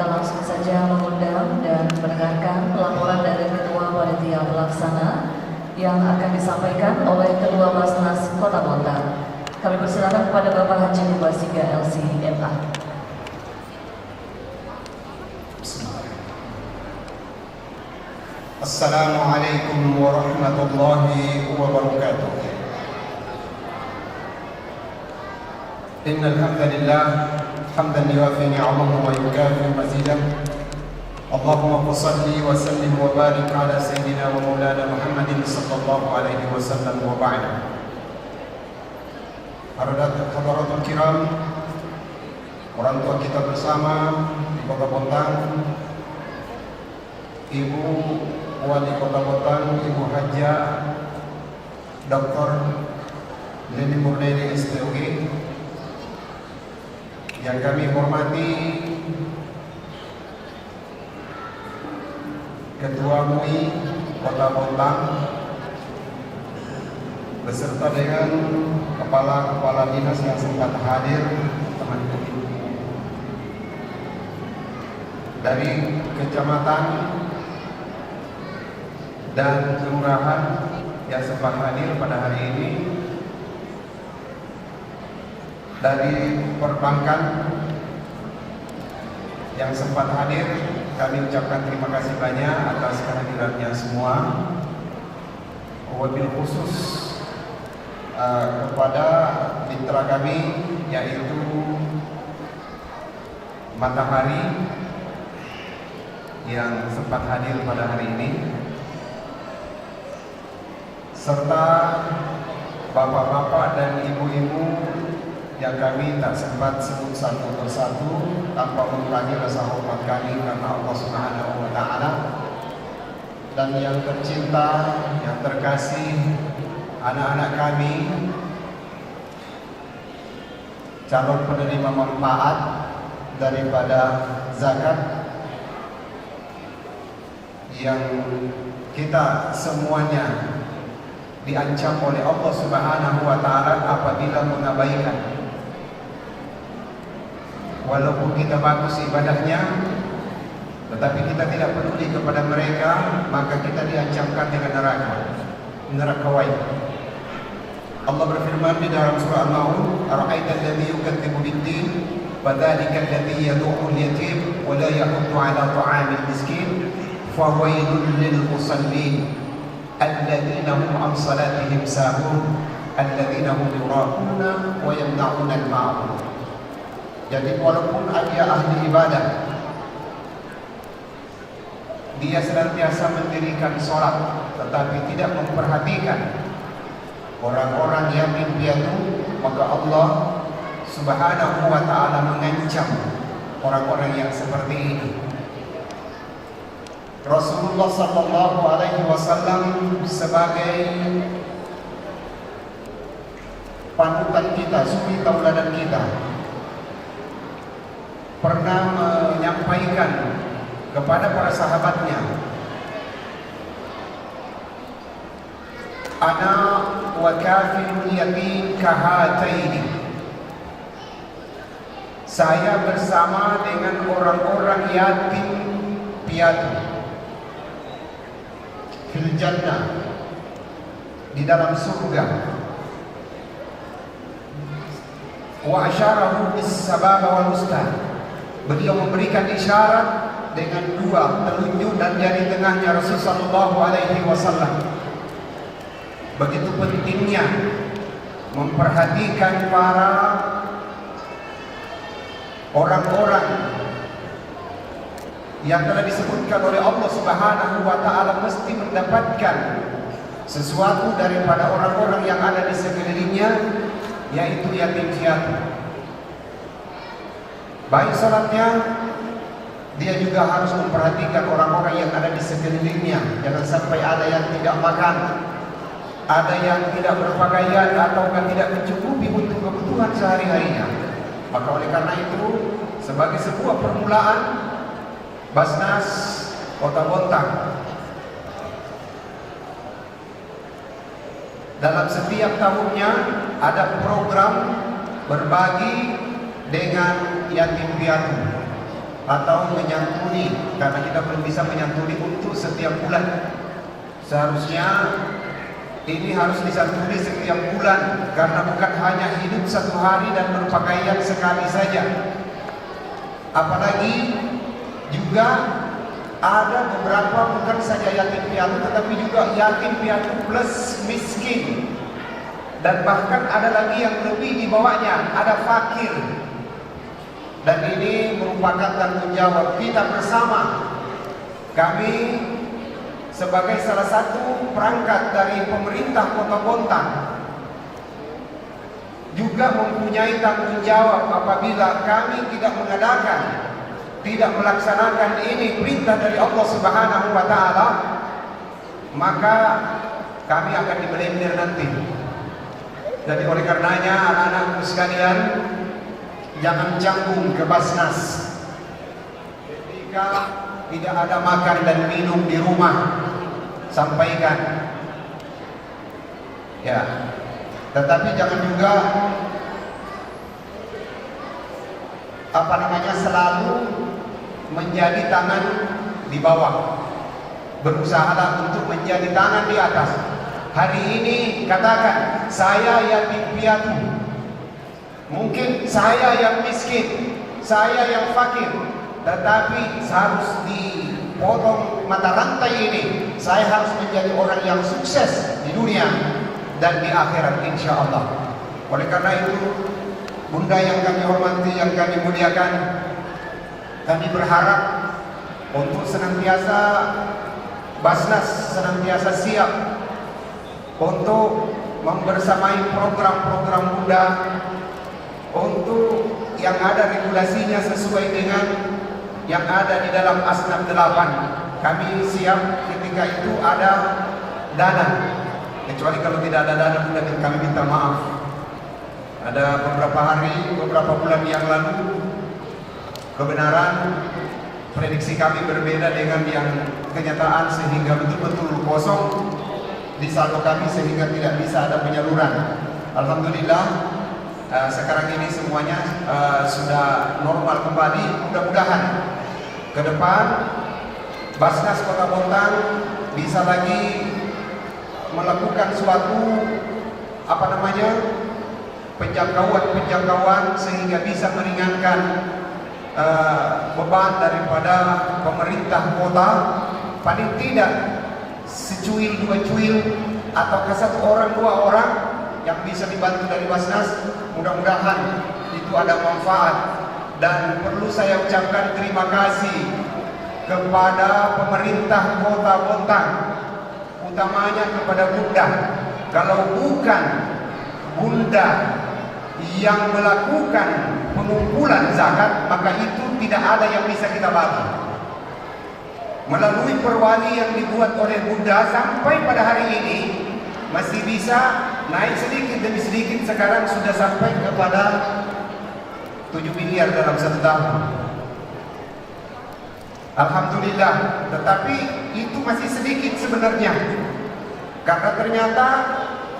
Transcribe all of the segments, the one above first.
kita langsung saja mengundang dan mendengarkan laporan dari Ketua Panitia Pelaksana yang akan disampaikan oleh Ketua Basnas Kota Bontang. Kami persilakan kepada Bapak Haji Mubasiga LC MA. Assalamualaikum warahmatullahi wabarakatuh. Innal hamdalillah hamdan yuwafi ni'amahu wa yukafi mazidah. Allahumma shalli wa sallim wa barik ala sayyidina wa maulana Muhammadin sallallahu alaihi wasallam wa ba'd. Hadaratul kiram, orang tua kita bersama di Kota Bontang, Ibu Wali Kota Bontang, Ibu Haja Dr. Leni Murniani SPOG, yang kami hormati Ketua MUI Kota Bontang beserta dengan kepala-kepala dinas yang sempat hadir, teman-teman dari kecamatan dan kelurahan yang sempat hadir pada hari ini, dari perbankan yang sempat hadir. Kami ucapkan terima kasih banyak atas kehadirannya semua. Wabil khusus kepada mitra kami yaitu Matahari yang sempat hadir pada hari ini, serta bapak-bapak dan ibu-ibu yang kami tak sempat sebut satu persatu tanpa mengurangi rasa hormat kami karena Allah Subhanahu wa Ta'ala. Dan yang tercinta, yang terkasih, anak-anak kami, calon penerima manfaat daripada zakat yang kita semuanya diancam oleh Allah Subhanahu wa Ta'ala apabila mengabaikan. Walaupun kita bagus ibadahnya, tetapi kita tidak peduli kepada mereka, maka kita diancamkan dengan neraka wa'id. Allah berfirman di dalam surah Al-Maun, "Ara'aita alladhi yukadzibu bid-din, fadzalika alladhi yad'u al-yatim wa la yahuddu 'ala ta'amil miskin, fawailul lil musallin alladzina hum 'an salatihim sahun, alladzina hum yura'una wa yamna'una al-ma'ruf." Jadi walaupun dia ahli ibadah, dia senantiasa mendirikan sholat, tetapi tidak memperhatikan orang-orang yatim piatu, maka Allah Subhanahu wa Ta'ala mengancam orang-orang yang seperti ini. Rasulullah sallallahu alaihi wasallam sebagai panutan kita, suri tauladan kita, pernah menyampaikan kepada para sahabatnya, "Ana wa kafirul yatim kahataini." Saya bersama dengan orang-orang yatim piatu fil jannah, di dalam surga. Wa asyarahu bis sababa wal wusta. Beliau memberikan isyarat dengan dua telunjuk dan jari tengahnya Rasulullah sallallahu alaihi wasallam. Begitu pentingnya memperhatikan para orang-orang yang telah disebutkan oleh Allah Subhanahu wa Ta'ala mesti mendapatkan sesuatu daripada orang-orang yang ada di sekelilingnya, yaitu yatim piatu. Baik salatnya, dia juga harus memperhatikan orang-orang yang ada di sekelilingnya. Jangan sampai ada yang tidak makan, ada yang tidak berpakaian, atau tidak mencukupi untuk kebutuhan sehari-harinya. Maka oleh karena itu, sebagai sebuah permulaan, Basnas Kota Bontang dalam setiap tahunnya ada program berbagi dengan yatim piatu. atau menyantuni, karena kita belum bisa menyantuni untuk setiap bulan. Seharusnya ini harus disantuni setiap bulan, karena bukan hanya hidup satu hari dan berpakaian sekali saja. Apalagi juga ada beberapa bukan saja yatim piatu, tetapi juga yatim piatu plus miskin. Dan bahkan ada lagi yang lebih di bawahnya, ada fakir. Dan ini merupakan tanggung jawab kita bersama. Kami sebagai salah satu perangkat dari pemerintah Kota Bontang juga mempunyai tanggung jawab apabila kami tidak mengadakan, tidak melaksanakan ini perintah dari Allah Subhanahu wa taala, maka kami akan dibelender nanti. Jadi oleh karenanya anak-anakku sekalian, jangan canggung ke Basnas. Ketika tidak ada makan dan minum di rumah, sampaikan. Ya. Tetapi jangan juga selalu menjadi tangan di bawah. Berusahalah untuk menjadi tangan di atas. Hari ini katakan, saya yatim piatu. Mungkin saya yang miskin, saya yang fakir, tetapi harus dipotong mata rantai ini. Saya harus menjadi orang yang sukses di dunia dan di akhirat, insya Allah. Oleh karena itu, Bunda yang kami hormati, yang kami muliakan, kami berharap untuk senantiasa Basnas senantiasa siap untuk membersamai program-program Bunda, untuk yang ada regulasinya sesuai dengan yang ada di dalam Asnaf 8. Kami siap ketika itu ada dana. Kecuali kalau tidak ada dana, kami minta maaf. Ada beberapa bulan yang lalu, kebenaran prediksi kami berbeda dengan yang kenyataan, sehingga betul-betul kosong di saldo kami sehingga tidak bisa ada penyaluran. Alhamdulillah sekarang ini semuanya sudah normal kembali. Mudah-mudahan ke depan Basnas Kota Bontang bisa lagi melakukan suatu penjangkauan sehingga bisa meringankan beban daripada pemerintah kota. Paling tidak secuil dua cuil atau satu orang dua orang yang bisa dibantu dari Basnas. Mudah-mudahan itu ada manfaat. Dan perlu saya ucapkan terima kasih kepada pemerintah Kota Bontang, utamanya kepada Bunda. Kalau bukan Bunda yang melakukan pengumpulan zakat, maka itu tidak ada yang bisa kita bagi. Melalui perwali yang dibuat oleh Bunda sampai pada hari ini masih bisa naik sedikit demi sedikit. Sekarang sudah sampai kepada 7 miliar dalam 1 tahun. Alhamdulillah. Tetapi itu masih sedikit sebenarnya, karena ternyata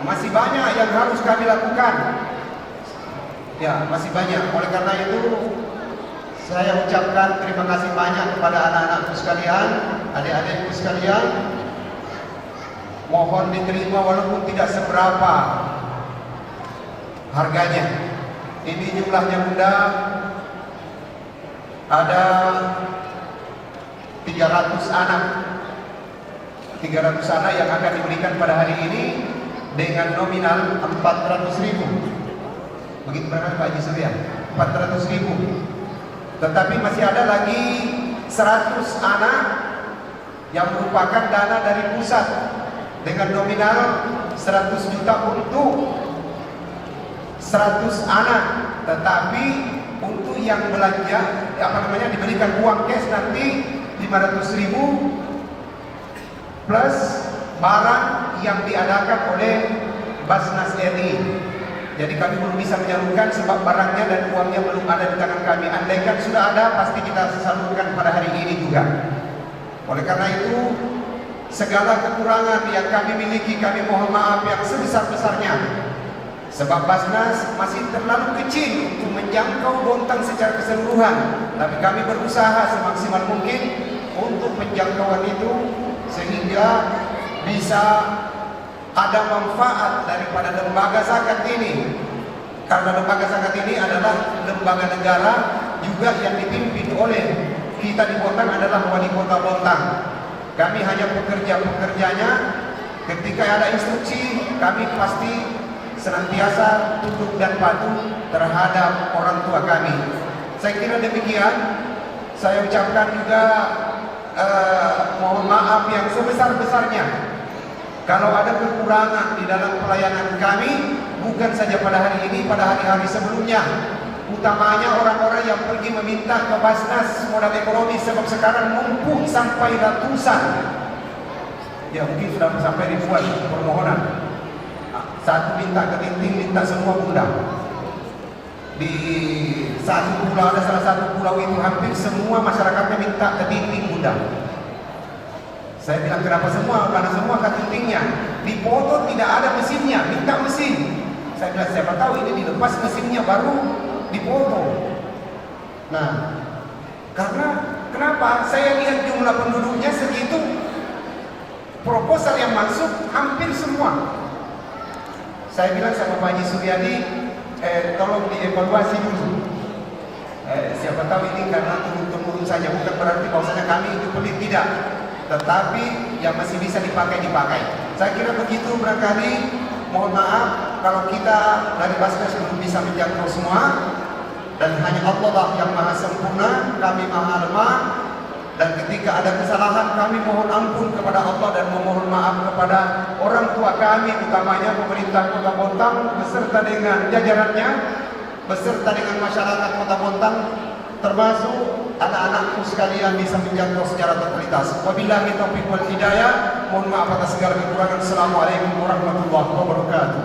masih banyak yang harus kami lakukan. Ya, masih banyak. Oleh karena itu saya ucapkan terima kasih banyak kepada anak-anakku sekalian, adik-adikku sekalian. Mohon diterima walaupun tidak seberapa harganya. Ini jumlahnya Bunda ada 300 anak. 300 anak yang akan diberikan pada hari ini dengan nominal 400.000. Begitu berapa Pak Haji Surya? 400.000. Tetapi masih ada lagi 100 anak yang merupakan dana dari pusat dengan nominal 100 juta untuk 100 anak. Tetapi untuk yang belanja diberikan uang cash nanti 500.000 plus barang yang diadakan oleh Basnas RI. Jadi kami belum bisa menyalurkan sebab barangnya dan uangnya belum ada di tangan kami. Andaikan sudah ada, pasti kita salurkan pada hari ini juga. Oleh karena itu, segala kekurangan yang kami miliki, kami mohon maaf yang sebesar-besarnya. Sebab Basnas masih terlalu kecil untuk menjangkau Bontang secara keseluruhan. Tapi kami berusaha semaksimal mungkin untuk penjangkauan itu sehingga bisa ada manfaat daripada lembaga zakat ini. Karena lembaga zakat ini adalah lembaga negara juga yang dipimpin oleh kita di Bontang adalah wali kota Bontang. Kami hanya pekerja-pekerjanya. Ketika ada instruksi, kami pasti senantiasa tunduk dan patuh terhadap orang tua kami. Saya kira demikian. Saya ucapkan juga mohon maaf yang sebesar-besarnya kalau ada kekurangan di dalam pelayanan kami, bukan saja pada hari ini, pada hari-hari sebelumnya. Utamanya orang-orang yang pergi meminta ke Basnas modal ekonomi, sebab sekarang mumpung sampai ratusan, ya mungkin sudah sampai ribuan permohonan. Satu minta ke Tinting, minta semua bunda. Di satu pulau, ada salah satu pulau itu hampir semua masyarakatnya minta ke Tinting bunda. Saya bilang kenapa semua? Karena semua ke Tintingnya. Di foto tidak ada mesinnya, minta mesin. Saya bilang siapa tahu ini dilepas mesinnya baru dipoto. Nah, karena kenapa? Saya lihat jumlah penduduknya segitu, proposal yang masuk hampir semua. Saya bilang sama Pak Haji Suryadi, tolong dievaluasi dulu. Siapa tahu ini karena turun-temurun saja, bukan berarti bahwasanya kami itu pelit, tidak. Tetapi yang masih bisa dipakai. Saya kira begitu barangkali. Mohon maaf kalau kita dari Basnas belum bisa menjangkau semua, dan hanya Allah lah yang maha sempurna, kami maha lemah. Dan ketika ada kesalahan, kami mohon ampun kepada Allah dan memohon maaf kepada orang tua kami, utamanya pemerintah Kota Bontang beserta dengan jajarannya, beserta dengan masyarakat Kota Bontang, termasuk anak-anakku sekalian bisa menjangkau secara totalitas. Wabillahi taufiq wal hidayah. Mohon maaf atas segala kekurangan. Assalamualaikum warahmatullahi wabarakatuh.